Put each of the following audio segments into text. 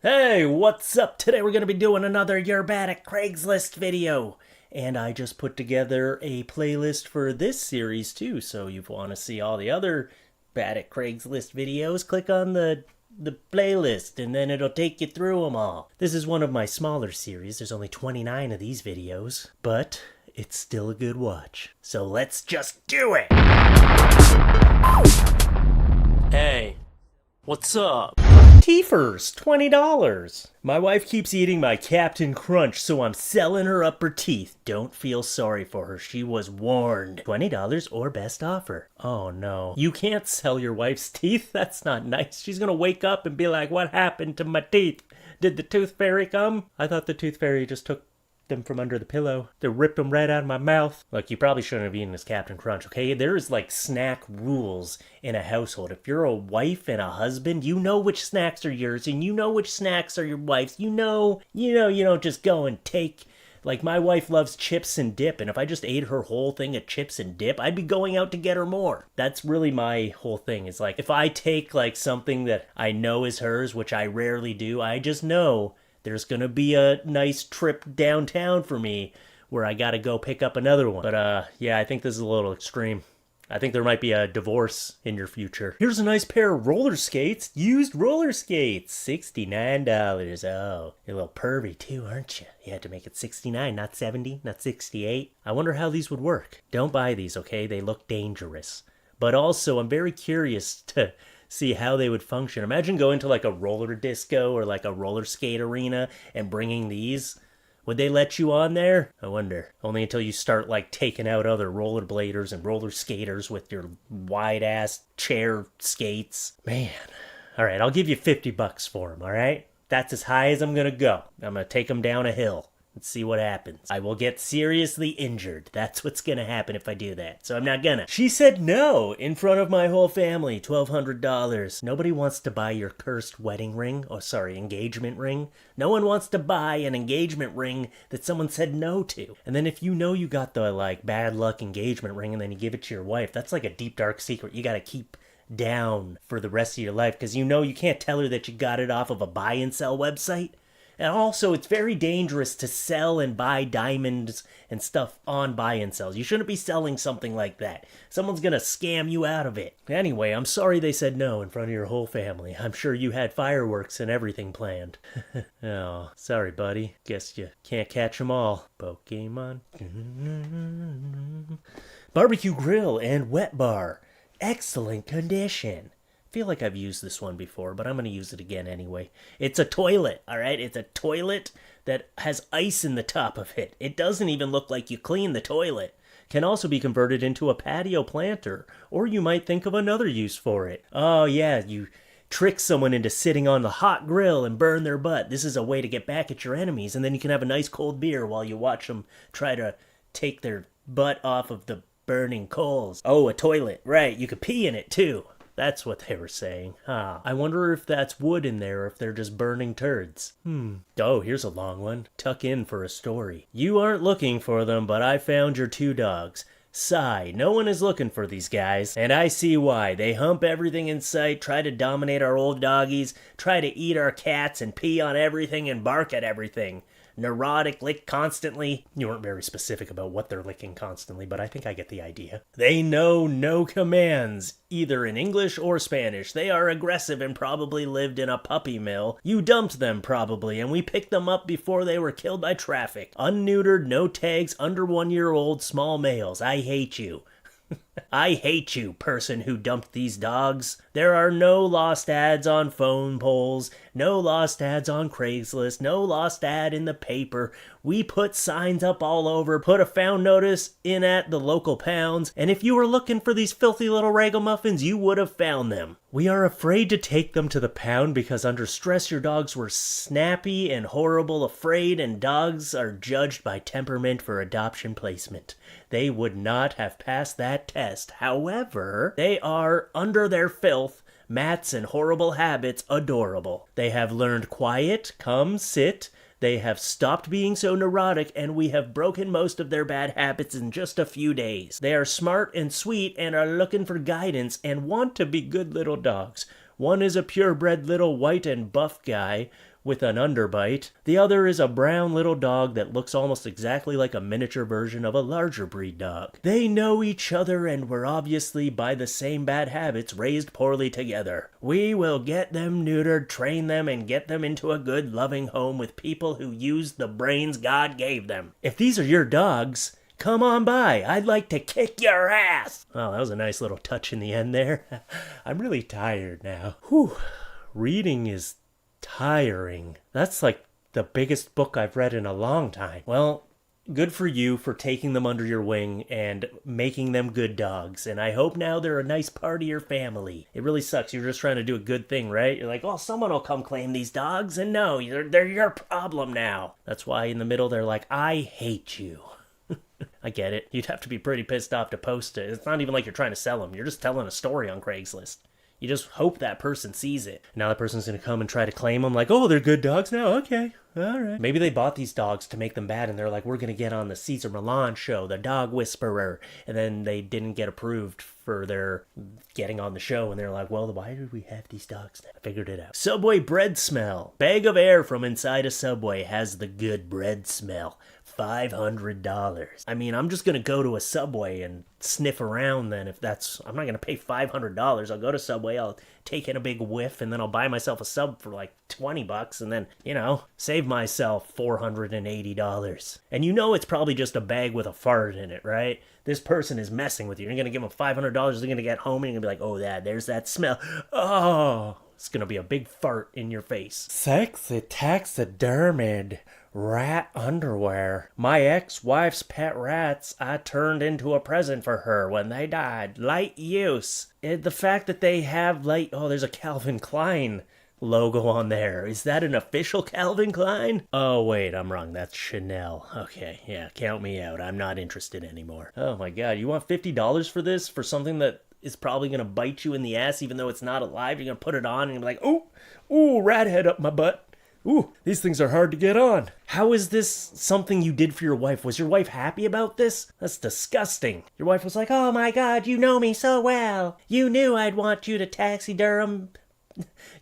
Hey, what's up? Today we're going to be doing another You're Bad at Craigslist video. And I just put together a playlist for this series too, so you want to see all the other Bad at Craigslist videos, click on the playlist and then it'll take you through them all. This is one of my smaller series. There's only 29 of these videos, but it's still a good watch. So let's just do it! Hey, what's up? Teefers, $20. My wife keeps eating my Captain Crunch, so I'm selling her up her teeth. Don't feel sorry for her. She was warned. $20 or best offer. Oh no. You can't sell your wife's teeth? That's not nice. She's gonna wake up and be like, what happened to my teeth? Did the tooth fairy come? I thought the tooth fairy just took them from under the pillow. They ripped them right out of my mouth. Look, you probably shouldn't have eaten this Captain Crunch, okay? There's like snack rules in a household. If you're a wife and a husband, you know which snacks are yours and you know which snacks are your wife's. You know, you don't just go and take... Like, my wife loves chips and dip, and if I just ate her whole thing of chips and dip, I'd be going out to get her more. That's really my whole thing. It's like, if I take, like, something that I know is hers, which I rarely do, I just know there's gonna be a nice trip downtown for me where I gotta go pick up another one. But, yeah, I think this is a little extreme. I think there might be a divorce in your future. Here's a nice pair of roller skates. Used roller skates. $69. Oh, you're a little pervy too, aren't you? You had to make it 69, not 70, not 68. I wonder how these would work. Don't buy these, okay? They look dangerous. But also, I'm very curious to see how they would function. Imagine going to like a roller disco or like a roller skate arena and bringing these. Would they let you on there? I wonder. Only until you start like taking out other rollerbladers and roller skaters with your wide ass chair skates. Man. All right, I'll give you $50 for them, all right? That's as high as I'm going to go. I'm going to take them down a hill. Let's see what happens. I will get seriously injured. That's what's gonna happen if I do that. So I'm not gonna. She said no in front of my whole family. $1,200. Nobody wants to buy your cursed wedding ring. Oh, sorry, engagement ring. No one wants to buy an engagement ring that someone said no to. And then if you know you got the, like, bad luck engagement ring and then you give it to your wife, that's like a deep, dark secret you gotta keep down for the rest of your life. Because you know you can't tell her that you got it off of a buy and sell website. And also, it's very dangerous to sell and buy diamonds and stuff on buy and sells. You shouldn't be selling something like that. Someone's gonna scam you out of it. Anyway, I'm sorry they said no in front of your whole family. I'm sure you had fireworks and everything planned. Oh, sorry, buddy. Guess you can't catch them all. Pokemon. Barbecue grill and wet bar. Excellent condition. I feel like I've used this one before, but I'm going to use it again anyway. It's a toilet, all right? It's a toilet that has ice in the top of it. It doesn't even look like you clean the toilet. Can also be converted into a patio planter, or you might think of another use for it. Oh yeah, you trick someone into sitting on the hot grill and burn their butt. This is a way to get back at your enemies, and then you can have a nice cold beer while you watch them try to take their butt off of the burning coals. Oh, a toilet, right, you could pee in it too. That's what they were saying. Huh. I wonder if that's wood in there or if they're just burning turds. Oh, here's a long one. Tuck in for a story. You aren't looking for them, but I found your two dogs. Sigh, no one is looking for these guys, and I see why. They hump everything in sight, try to dominate our old doggies, try to eat our cats and pee on everything and bark at everything. Neurotic, lick constantly. You weren't very specific about what they're licking constantly, but I think I get the idea. They know no commands, either in English or Spanish. They are aggressive and probably lived in a puppy mill. You dumped them probably, and we picked them up before they were killed by traffic. Unneutered, no tags, under 1 year old, small males. I hate you. I hate you, person who dumped these dogs. There are no lost ads on phone poles, no lost ads on Craigslist, no lost ad in the paper. We put signs up all over, put a found notice in at the local pounds, and if you were looking for these filthy little ragamuffins, you would have found them. We are afraid to take them to the pound because under stress your dogs were snappy and horrible, afraid, and dogs are judged by temperament for adoption placement. They would not have passed that test. However, they are, under their filth, mats, and horrible habits, adorable. They have learned quiet, come, sit. They have stopped being so neurotic, and we have broken most of their bad habits in just a few days. They are smart and sweet and are looking for guidance and want to be good little dogs. One is a purebred little white and buff guy with an underbite. The other is a brown little dog that looks almost exactly like a miniature version of a larger breed dog. They know each other and were obviously, by the same bad habits, raised poorly together. We will get them neutered, train them, and get them into a good, loving home with people who use the brains God gave them. If these are your dogs, come on by. I'd like to kick your ass. Oh, that was a nice little touch in the end there. I'm really tired now. Whew. Reading is tiring. That's like the biggest book I've read in a long time. Well, good for you for taking them under your wing and making them good dogs. And I hope now they're a nice part of your family. It really sucks. You're just trying to do a good thing, right? You're like, oh, someone will come claim these dogs. And no, they're your problem now. That's why in the middle they're like, I hate you. I get it. You'd have to be pretty pissed off to post it. It's not even like you're trying to sell them. You're just telling a story on Craigslist. You just hope that person sees it. Now that person's going to come and try to claim them like, oh, they're good dogs now. Okay. All right. Maybe they bought these dogs to make them bad and they're like, we're going to get on the Cesar Millan show, the dog whisperer. And then they didn't get approved for their getting on the show. And they're like, well, why did we have these dogs now? I figured it out. Subway bread smell. Bag of air from inside a Subway has the good bread smell. $500. I mean, I'm just going to go to a Subway and sniff around then if that's... I'm not going to pay $500. I'll go to Subway, I'll take in a big whiff, and then I'll buy myself a sub for like $20, and then, you know, save myself $480. And you know it's probably just a bag with a fart in it, right? This person is messing with you. You're going to give them $500, they're going to get home, and you're going to be like, oh, there's that smell. Oh, it's going to be a big fart in your face. Sexy taxidermied rat underwear. My ex-wife's pet rats I turned into a present for her when they died. Light use. The fact that they have there's a Calvin Klein logo on there. Is that an official Calvin Klein? Oh, wait, I'm wrong. That's Chanel. Okay, yeah, count me out. I'm not interested anymore. Oh my God, you want $50 for this? For something that is probably going to bite you in the ass even though it's not alive? You're going to put it on and be like, ooh, rat head up my butt. Ooh, these things are hard to get on. How is this something you did for your wife? Was your wife happy about this? That's disgusting. Your wife was like, oh my God, you know me so well. You knew I'd want you to taxiderm.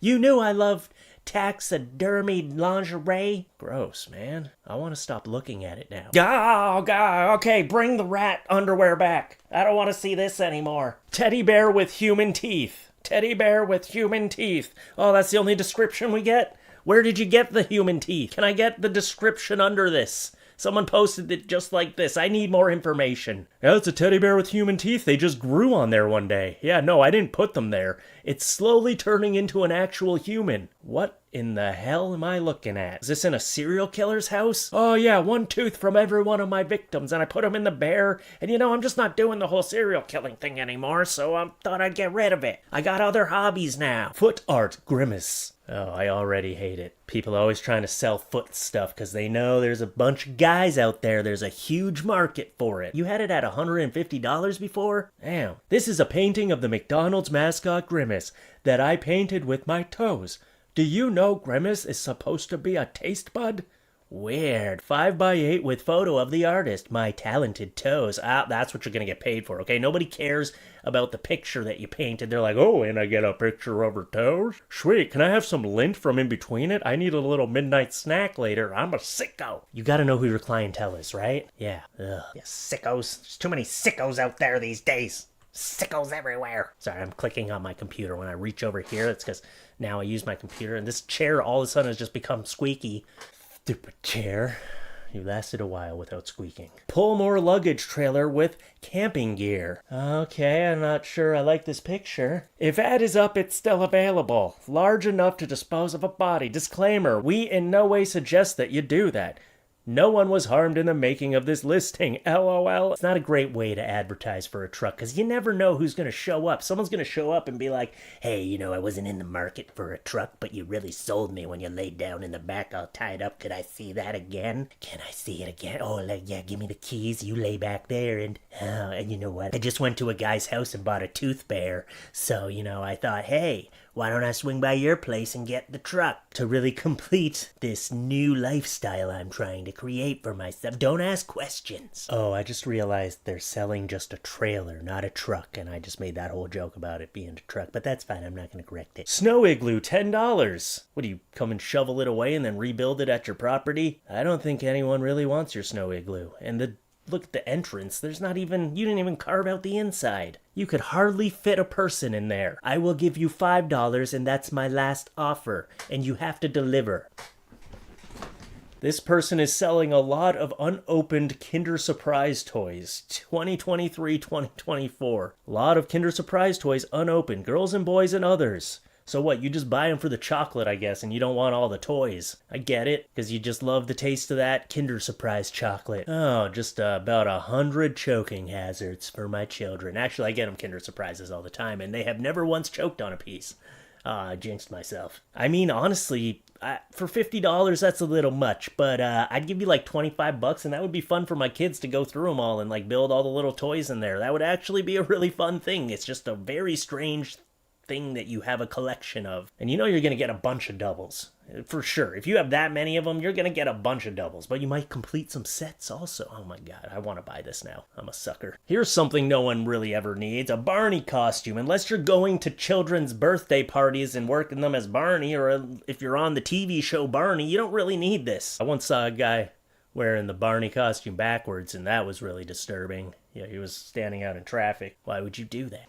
You knew I loved taxidermied lingerie. Gross, man. I want to stop looking at it now. Oh, God. Okay, bring the rat underwear back. I don't want to see this anymore. Teddy bear with human teeth. Teddy bear with human teeth. Oh, that's the only description we get? Where did you get the human teeth? Can I get the description under this? Someone posted it just like this. I need more information. Yeah, it's a teddy bear with human teeth. They just grew on there one day. Yeah, no, I didn't put them there. It's slowly turning into an actual human. What in the hell am I looking at? Is this in a serial killer's house? Oh yeah, one tooth from every one of my victims, and I put them in the bear. And you know, I'm just not doing the whole serial killing thing anymore, so I thought I'd get rid of it. I got other hobbies now. Foot art grimace. Oh, I already hate it. People are always trying to sell foot stuff because they know there's a bunch of guys out there. There's a huge market for it. You had it at $150 before? Damn. This is a painting of the McDonald's mascot Grimace that I painted with my toes. Do you know Grimace is supposed to be a taste bud? Weird. 5x8 with photo of the artist. My talented toes. Ah, that's what you're going to get paid for, okay? Nobody cares about the picture that you painted. They're like, oh, and I get a picture of her toes? Sweet. Can I have some lint from in between it? I need a little midnight snack later. I'm a sicko. You got to know who your clientele is, right? Yeah. Ugh. Yeah, sickos. There's too many sickos out there these days. Sickos everywhere. Sorry, I'm clicking on my computer. When I reach over here, it's because now I use my computer, and this chair all of a sudden has just become squeaky. Stupid chair. You lasted a while without squeaking. Pull more luggage trailer with camping gear. Okay, I'm not sure I like this picture. If ad is up, it's still available. Large enough to dispose of a body. Disclaimer, we in no way suggest that you do that. No one was harmed in the making of this listing, LOL. It's not a great way to advertise for a truck, because you never know who's going to show up. Someone's going to show up and be like, hey, you know, I wasn't in the market for a truck, but you really sold me when you laid down in the back all tied up. Could I see that again? Can I see it again? Oh, yeah, give me the keys. You lay back there, and you know what? I just went to a guy's house and bought a tooth bear. So, you know, I thought, hey, Why don't I swing by your place and get the truck to really complete this new lifestyle I'm trying to create for myself? Don't ask questions. Oh, I just realized they're selling just a trailer, not a truck, and I just made that whole joke about it being a truck, but that's fine. I'm not going to correct it. Snow igloo, $10. What, do you come and shovel it away and then rebuild it at your property? I don't think anyone really wants your snow igloo. And look at the entrance. There's not even, you didn't even carve out the inside. You could hardly fit a person in there. I will give you $5 and that's my last offer. And you have to deliver. This person is selling a lot of unopened Kinder Surprise toys. 2023, 2024. A lot of Kinder Surprise toys unopened. Girls and boys and others. So what, you just buy them for the chocolate, I guess, and you don't want all the toys. I get it, because you just love the taste of that Kinder Surprise chocolate. Oh, just about 100 choking hazards for my children. Actually, I get them Kinder Surprises all the time, and they have never once choked on a piece. I jinxed myself. I mean, honestly, for $50, that's a little much, but I'd give you like $25, and that would be fun for my kids to go through them all and like build all the little toys in there. That would actually be a really fun thing. It's just a very strange thing that you have a collection of. And you know you're going to get a bunch of doubles. For sure. If you have that many of them, you're going to get a bunch of doubles. But you might complete some sets also. Oh my god, I want to buy this now. I'm a sucker. Here's something no one really ever needs. A Barney costume. Unless you're going to children's birthday parties and working them as Barney, or if you're on the TV show Barney, you don't really need this. I once saw a guy wearing the Barney costume backwards, and that was really disturbing. Yeah, he was standing out in traffic. Why would you do that?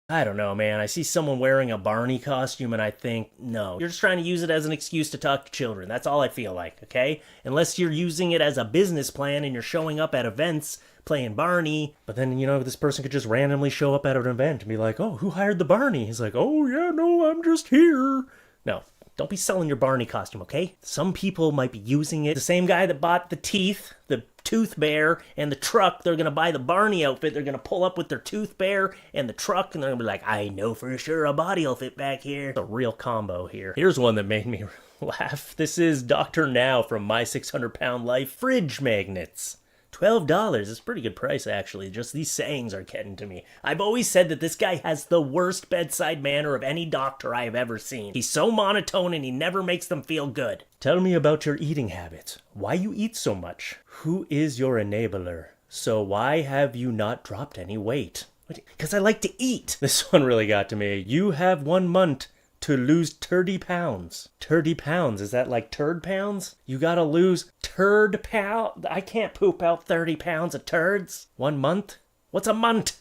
I don't know, man. I see someone wearing a Barney costume and I think, no. You're just trying to use it as an excuse to talk to children. That's all I feel like, okay? Unless you're using it as a business plan and you're showing up at events playing Barney. But then, you know, this person could just randomly show up at an event and be like, oh, who hired the Barney? He's like, oh, yeah, no, I'm just here. No. Don't be selling your Barney costume, okay? Some people might be using it. The same guy that bought the teeth, the tooth bear, and the truck, they're going to buy the Barney outfit. They're going to pull up with their tooth bear and the truck, and they're going to be like, I know for sure a body will fit back here. It's a real combo here. Here's one that made me laugh. This is Dr. Now from My 600 Pound Life fridge magnets. $12 is a pretty good price, actually. Just these sayings are getting to me. I've always said that this guy has the worst bedside manner of any doctor I have ever seen. He's so monotone and he never makes them feel good. Tell me about your eating habits. Why you eat so much? Who is your enabler? So why have you not dropped any weight? Because I like to eat. This one really got to me. You have 1 month to lose 30 pounds. 30 pounds, is that like turd pounds? You gotta lose turd pound? I can't poop out 30 pounds of turds. 1 month? What's a month?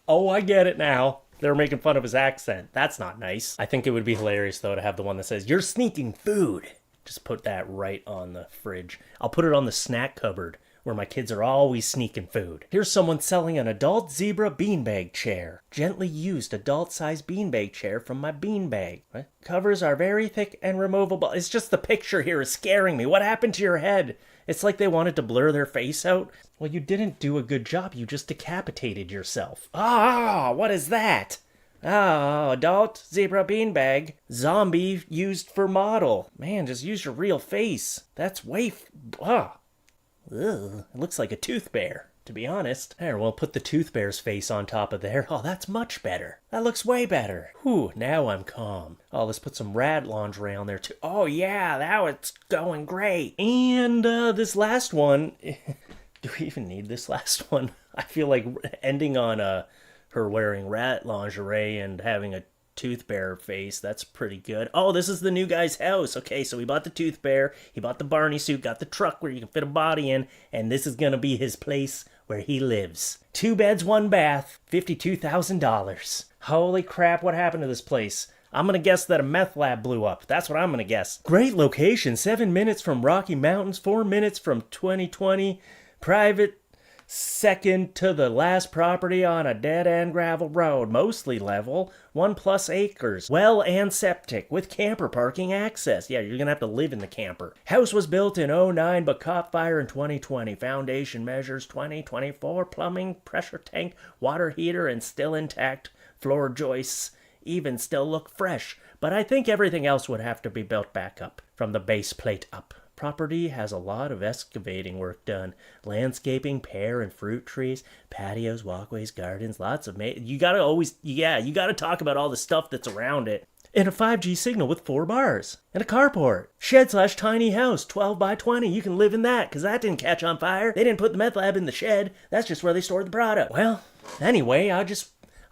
Oh, I get it now. They're making fun of his accent. That's not nice. I think it would be hilarious, though, to have the one that says, you're sneaking food. Just put that right on the fridge. I'll put it on the snack cupboard, where my kids are always sneaking food. Here's someone selling an adult zebra beanbag chair. Gently used adult-sized beanbag chair from my beanbag. What? Covers are very thick and removable. It's just the picture here is scaring me. What happened to your head? It's like they wanted to blur their face out. Well, you didn't do a good job. You just decapitated yourself. Ah, what is that? Oh, adult zebra beanbag. Zombie used for model. Man, just use your real face. That's way... Ugh, it looks like a tooth bear, to be honest. There, we'll put the tooth bear's face on top of there. Oh, that's much better. That looks way better. Whew, now I'm calm. Oh, let's put some rat lingerie on there too. Oh yeah, now it's going great. And this last one, do we even need this last one? I feel like ending on her wearing rat lingerie and having a tooth bear face. That's pretty good. Oh, this is the new guy's house. Okay, so he bought the tooth bear, he bought the Barney suit, got the truck where you can fit a body in, and this is gonna be his place where he lives. 2 beds, 1 bath, $52,000. Holy crap, what happened to this place? I'm gonna guess that a meth lab blew up. That's what I'm gonna guess. Great location, 7 minutes from Rocky Mountains, 4 minutes from 2020. Private second to the last property on a dead-end gravel road, mostly level, 1+ acres, well and septic, with camper parking access. Yeah, you're gonna have to live in the camper. House was built in '09 but caught fire in 2020. Foundation measures 2024. Plumbing, pressure tank, water heater, and still intact. Floor joists even still look fresh, but I think everything else would have to be built back up, from the base plate up. property has a lot of excavating work done. Landscaping, pear and fruit trees, patios, walkways, gardens, lots of you gotta talk about all the stuff that's around it. And a 5G signal with 4 bars. And a carport. Shed/tiny house, 12 by 20. You can live in that, because that didn't catch on fire. They didn't put the meth lab in the shed. That's just where they stored the product. Well, anyway, I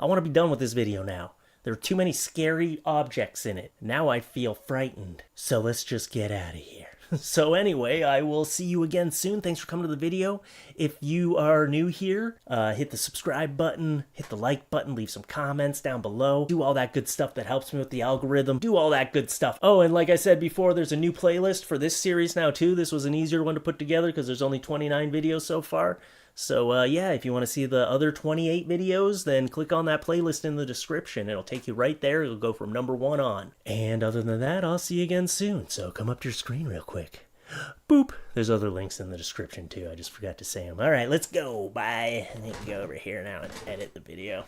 want to be done with this video now. There are too many scary objects in it. Now I feel frightened. So let's just get out of here. So anyway, I will see you again soon. Thanks for coming to the video. If you are new here, hit the subscribe button, hit the like button, leave some comments down below. Do all that good stuff that helps me with the algorithm. Do all that good stuff. Oh, and like I said before, there's a new playlist for this series now too. This was an easier one to put together because there's only 29 videos so far. So yeah, if you want to see the other 28 videos, then click on that playlist in the description. It'll take you right there. It'll go from number 1 on. And other than that, I'll see you again soon. So come up to your screen real quick. Boop. There's other links in the description too. I just forgot to say them. All right, let's go. Bye. I need to go over here now and edit the video.